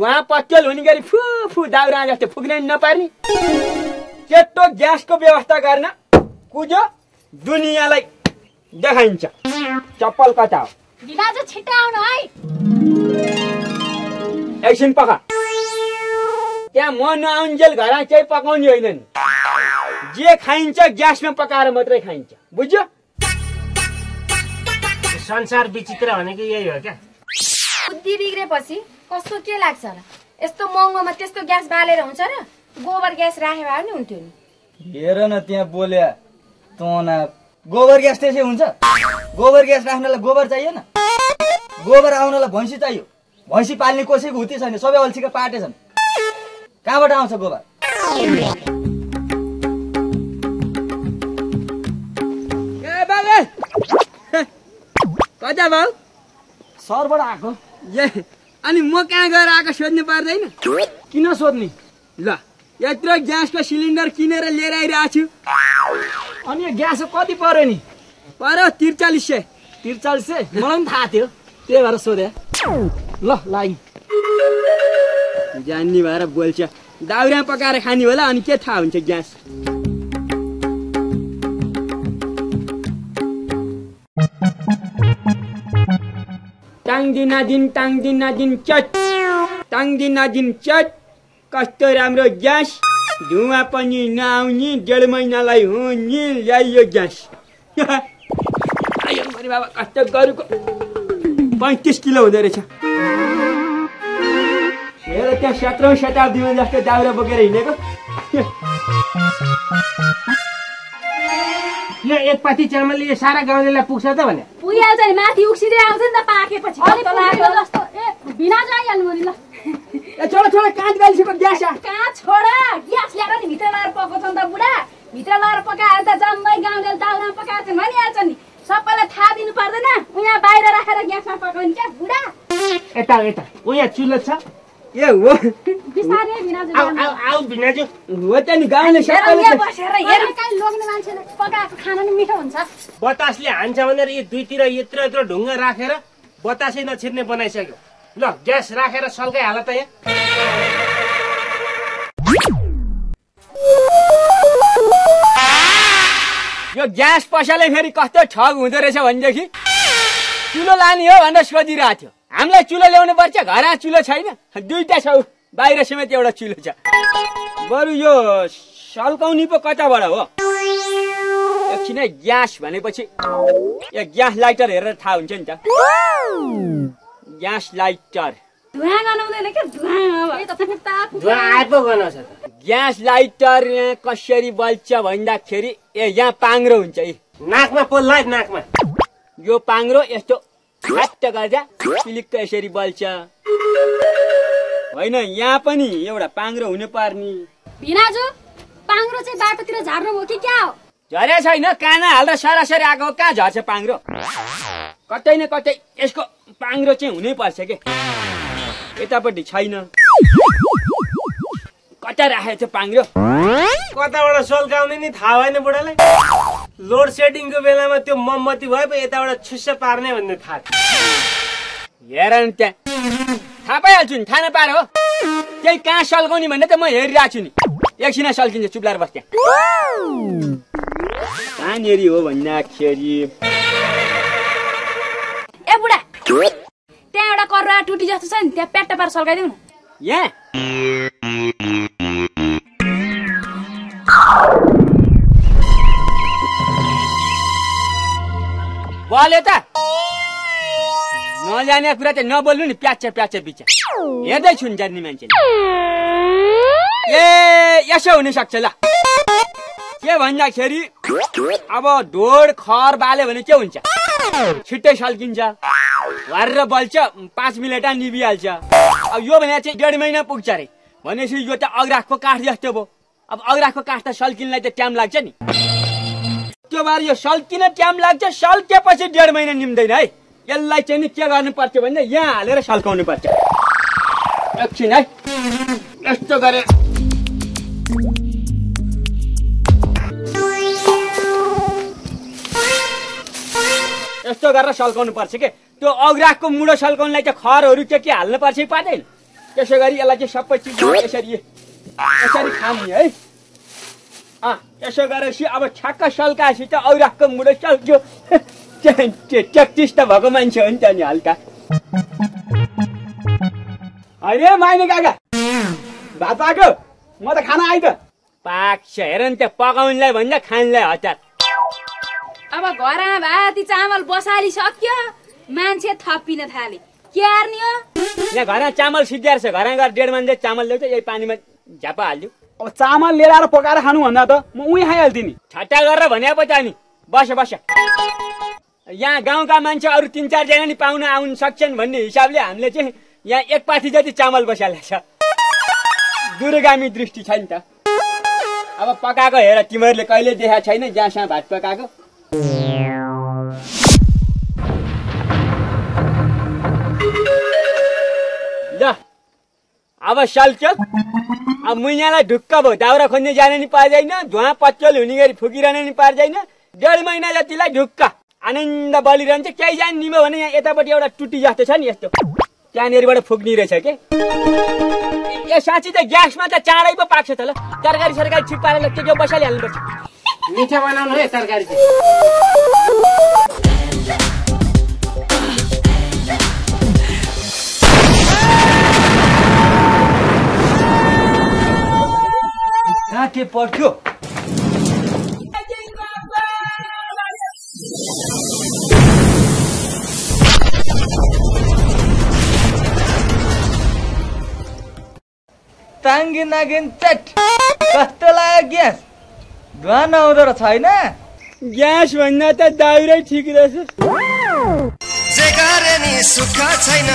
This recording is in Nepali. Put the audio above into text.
धुवा पत्तेल हुने गरी फु फु दाउरा जस्तो फुक्नै नपार्ने केटो ग्यासको व्यवस्था गर्न कुजो दुनियाँलाई देखाइन्छ। चप्पल कता हो? भिनाजु छिट्टै आउनु है। एकछिन पका। त्यहाँ म नआउन्जेल घरमा केही पकाउने होइन नि। जे खाइन्छ ग्यासमा पकाएर मात्रै खाइन्छ, बुझ्यो? संसार विचित्र भनेको यही हो क्या। बुद्धि बिग्रेपछि कस्तो के लाग्छ र? यस्तो महँगोमा त्यस्तो ग्यास बालेर हुन्छ र? गोबर ग्यास राखे भए पनि हुन्थ्यो नि। हेर न त्यहाँ बोल्या तना गोबर ग्यास त्यसै हुन्छ? गोबर ग्यास राख्नलाई गोबर चाहिएन? गोबर आउनलाई भैँसी चाहियो। भैँसी पाल्ने कसैको हुती छैन, सबै अल्छीका पाटे छन्। कहाँबाट आउँछ गोबर? ए बाबे कता भाउ? सरबाट आएको। ए अनि म कहाँ गएर आएको सोध्नु पर्दैन? किन सोध्ने? ल यत्रो ग्यासको सिलिन्डर किनेर लिएर आइरहेको छु। अनि यो ग्यास कति पर्यो नि? पर्यो 4300। 4300? मलाई पनि थाहा थियो, त्यही भएर सोधे। ल लागि जान्ने भएर बोल्छ। दाउरा पकाएर खाने होला, अनि के थाहा हुन्छ ग्यास? टाङ दिन चट टाङ दिन चट। कस्तो राम्रो ग्यास, धुवा पनि नआउने, 1.5 महिनालाई हुने ल्याइयो ग्यास। आयो मरे बाबा, कस्तो गरुको 35 किलो हुँदो रहेछ। हेर त्यहाँ 17औं शताब्दीमा जस्तो दाउरा बोकेर हिँडेको। यो एक पाती चामलले यो सारा गाउँलेलाई पुग्छ त भने? पुगिहाल्छ नि, माथि उक्सिँदै आउँछ नि त पाकेपछि। जस्तो ए भिनाजु आइहाल्नु नि। ल ए छोरा काँच गालिसको ग्यास आ। कहाँ छोड, ग्यास ल्याएर नि भित्र लगाएर पकाउँछ नि त बुढा। भित्र लगाएर पकाएर त जम्मै गाउँले दाउरा पकाएको छ भनिहाल्छ नि। सबैलाई थाहा दिनु पर्दैन? उहाँ बाहिर राखेर ग्यासमा पकाउने क्या बुढा। यता उहाँ चुलो छ। ए हो बिस्तारै भिनाजु आउ भिनाजु। हो त नि, गाउँले सबैले बसेर हेर कहीँ लोग्ने मान्छेले पकाएको खाना नि मिठो हुन्छ। बतासले हान्छ भनेर यो दुईतिर यत्रो ढुङ्गा राखेर बतासै नछिर्ने बनाइसक्यो। ल ग्यास राखेर सल्काइहाल त यहाँ। यो ग्यास पसले फेरि कस्तो ठग हुँदो रहेछ भनेदेखि चुलो लाने हो भनेर सोधिरहेको थियो। हामीलाई चुलो ल्याउनु पर्छ, घरमा चुलो छैन। 2टा छ, बाहिर समेत एउटा चुलो छ। बरु यो सल्काउने पो कताबाट हो? एकछिन है, ग्यास भनेपछि यो ग्यास लाइटर हेरेर थाहा हुन्छ नि त। ग्यास लाइटर धुवा गनाउँदैन के? धुवा आएको गनाउँछ त। ग्यास लाइटर यहाँ कसरी बल्छ भन्दाखेरि यहाँ पाङ्रो हुन्छ। नाकमा पोल्ला, नाकमा यो पाङ्रो यस्तो हट्ट गर्दा पिलिक्क यसरी बल्छ होइन? यहाँ पनि एउटा पाङ्रो हुनु पर्ने। भिनाजु पाङ्रो चाहिँ बाटोतिर झार्नु हो कि क्या हो? झरे छैन, काना हाल्दा सरासरी आएको। कहाँ झर्छ पाङ्रो? कतै न कतै यसको पाङ्रो चाहिँ हुनै पर्छ के। यतापट्टि छैन, कता राखेको छ पाङ्रो? कताबाट सल्काउने नि थाहा भएन बुढालाई। लोड सेडिङको बेलामा त्यो मोमबत्ती भए पो यताबाट छुस्स पार्ने भन्ने थाहा। हेर नि त्यहाँ थाहा पाइहाल्छु नि, थाहा नपाएर हो। त्यही कहाँ सल्काउने भन्ने त म हेरिरहेको छु नि। एकछिन सल्किन्छ, चुप्लाएर बस्। त्यहाँ कहाँनेरि हो भन्दाखेरि ए बुढा, त्यहाँ एउटा कर्रा टुटी जस्तो छ नि, त्यहाँ प्याट्ट पार सल्काइदेऊ न। यहाँ बोल्यो त, नजाने कुरा त नबोल्नु नि। प्याच्चा बिचा हेर्दै छु नि जान्ने मान्छेले। ए यसो हुन सक्छ। ल के भन्दाखेरि अब ढोड खर बाल्यो भने के हुन्छ? छिट्टै सल्किन्छ, भरेर बल्छ, 5 मिनटमा निभिहाल्छ। अब यो भने चाहिँ 1.5 महिना पुग्छ अरे। भनेपछि यो त अग्राखको काठ जस्तो भयो। अब अग्राखको काठ त सल्किनलाई त टाइम लाग्छ नि। त्यो भएर यो सल्किन टाइम लाग्छ, सल्केपछि 1.5 महिना निम्दैन है। यसलाई चाहिँ नि के गर्नुपर्छ भन्दा यहाँ हालेर सल्काउनु पर्छ। एकछिन है, यस्तो गरे यस्तो गरेर सल्काउनु पर्छ के। त्यो अग्राखको मुडो सल्काउनलाई त खरहरू के हाल्नु पर्छ पर्दैन? त्यसो गरी यसलाई चाहिँ सबै चिज यसरी खाने है त्यसो गरेपछि अब ठ्याक्क सल्काएपछि त औराको मुडो सल्क्यो 33 त भएको मान्छे हो नि त नि हल्का अरे माइने काका भात पाक्यो म त खाना आइ त पाक्छ हेर नि त्यो पकाउनलाई भन्दा खानलाई हतार अब घरमा भाती चामल बसालिसक्यो मान्छे थपिन थाले के हार्ने हो यहाँ घरमा चामल सिद्धिएर छ घरमा गएर 1.5 मान्छे चामल ल्याउँछ यही पानीमा झापा हाल्यो अब चामल लिएर आएर पकाएर खानु भन्दा त म उही खाइहाल्थेँ नि ठट्टा गरेर भनेपछि अनि बस यहाँ गाउँका मान्छे अरू 3-4 जना नि पाउन आउन सक्छन् भन्ने हिसाबले हामीले चाहिँ यहाँ एक पाथी जति चामल बसालेको छ दूरगामी दृष्टि छ नि त अब पकाएको हेर तिमीहरूले कहिले देखाएको छैन जहाँसँग भात पकाएको ल अब सल्क्यो अब मुइयालाई ढुक्क भयो दाउरा खोज्ने जान नि पाइँदैन धुवा पच्चल हुने गरी फुकिरहन नि पार्दैन 1.5 महिना जतिलाई ढुक्क आनन्द बलिरहन्छ केही जान निमो भने यहाँ यतापट्टि एउटा टुटी जस्तो छ नि यस्तो त्यहाँनिरबाट फुक्ने रहेछ के यो साँच्ची त ग्यासमा त चाँडै पो पाक्छ त ल तरकारी सरकारी ठिक पारेर त्यो बसालिहाल्नुपर्छ मिठा बनाउनु है तरकारी के पर्थ्यो ताङ्गी नागिन चट कस्तो लाग्यो ग्यास धुवा नआउँदो रहेछ होइन ग्यास भन्दा त दाउरै ठिक रहेछ जे गरे नि सुख छैन